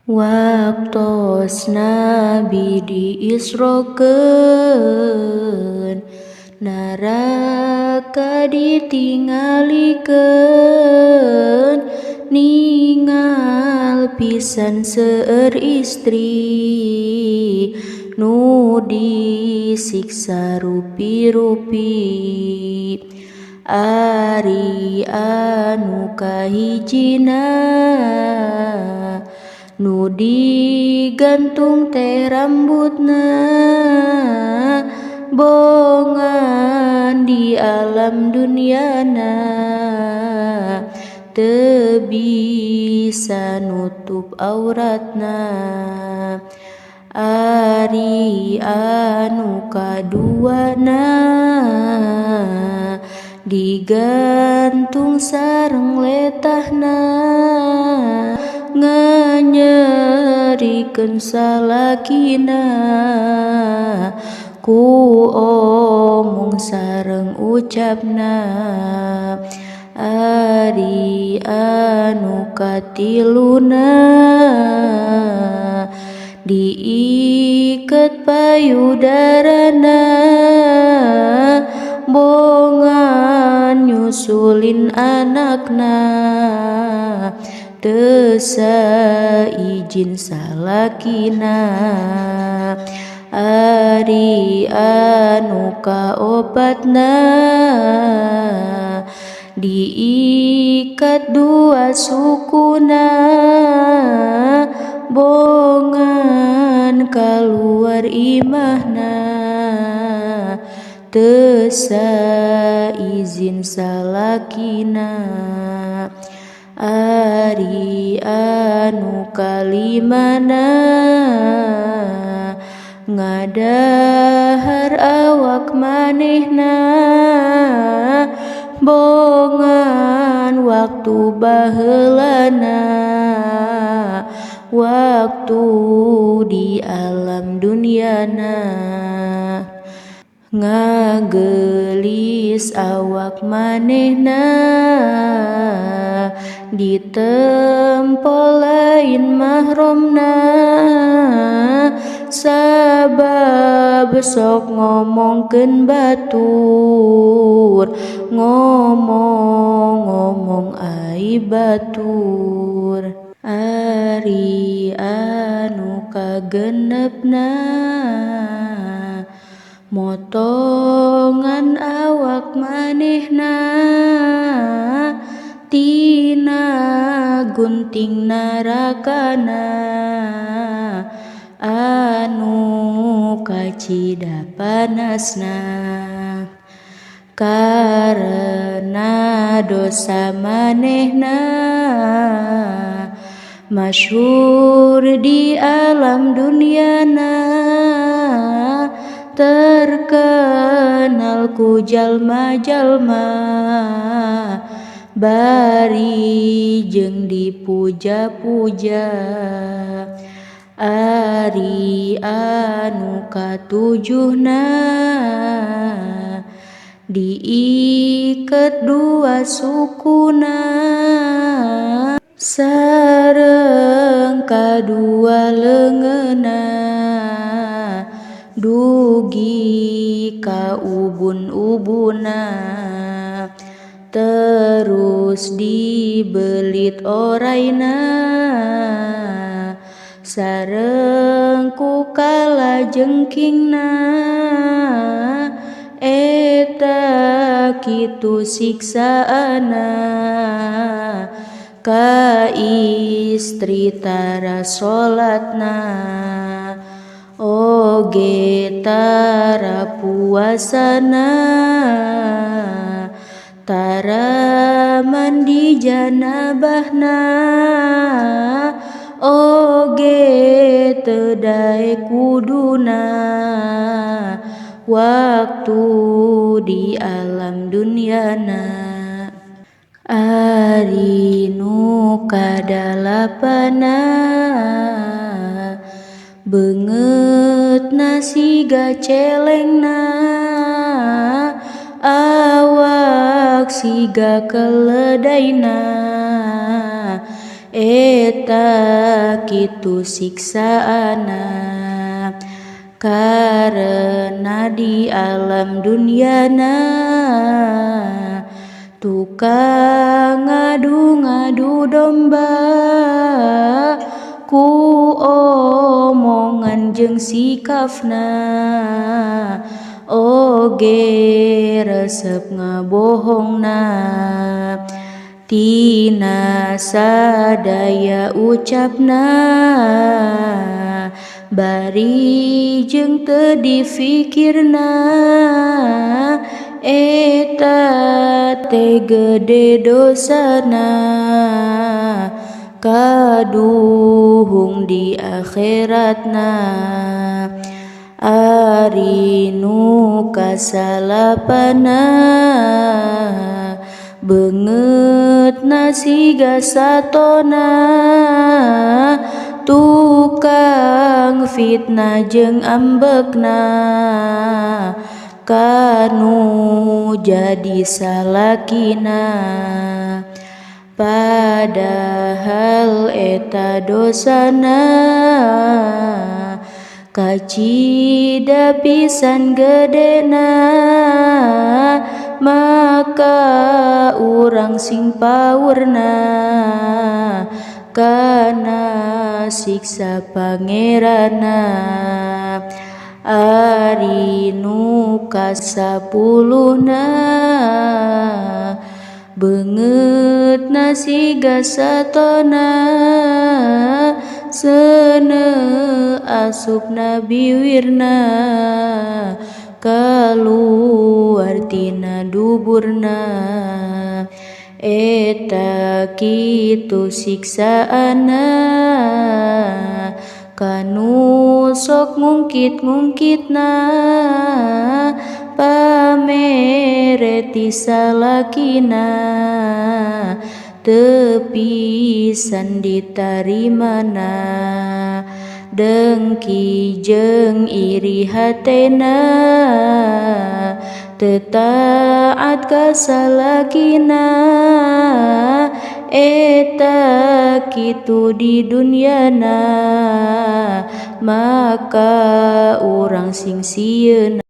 Waktos Nabi diisrokeun, neraka ditinggalikeun, ningal pisan seueur istri nu disiksa rupi-rupi. Ari anu kahijina nu digantung teh rambutna, bongan di alam dunyana, teu bisa nutup auratna. Ari anu kaduana digantung sareng letahna, nganyerikeun salakina ku omong sareng ucapna. Ari anu katiluna diiket payudarana, bongan nyusulin anakna, teu saijin salakina. Ari anu kaopatna diikat dua sukuna, bongan kaluar imahna, teu saizin salakina. Ari anu kalimana ngadahar awak manehna, bongan waktu baheulana, waktu di alam dunyana. Ngagelis awak manehna ditempo lain mahromna, sabab sok ngomongkeun batur, ngomong aib batur. Ari anu kagenepna motongan awak manehna, tina gunting narakana anu kacida panasna. Karena dosa manehna masyhur di alam dunyana, terkenal ku jalma-jalma, bari jeung dipuja-puja. Ari anu katujuhna diiket dua sukuna, sareng kadua leungeunna, dugi ka ubun-ubunna, terus dibelit orayna, sareng ku kalajengkingna. Eta kitu siksaana ka istri tara solatna, oge tara puasana, tara mandi janabahna, oge teu daek wuduna, waktu di alam dunyana. Ari nu kadalapana beungeutna siga celengna, awak siga keledaina, eta kitu siksaana karena di alam dunyana tukang ngadu-ngadu domba ku omongan jeung sikapna oge resep ngabohongna tina sadaya ucapna bari jeung teu difikirna eta teh gede dosana kaduhung di akhiratna ari nu kasalapana beungeutna siga satona tukang fitnah jeung ambekna kanu jadi salakina padahal eta dosana kacida pisan gedena maka urang sing paurna kana siksa pangeranna ari nu kasapuluhna beungeutna siga satona seuneu asupna biwirna kaluar tina duburna eta kitu siksaana kanu sok ngungkit-ngungkitna pamere ti salakina teu pisan ditarimana dengki jeung iri hatena teu taat ka salakina eta kitu di dunyana maka urang sing sieuna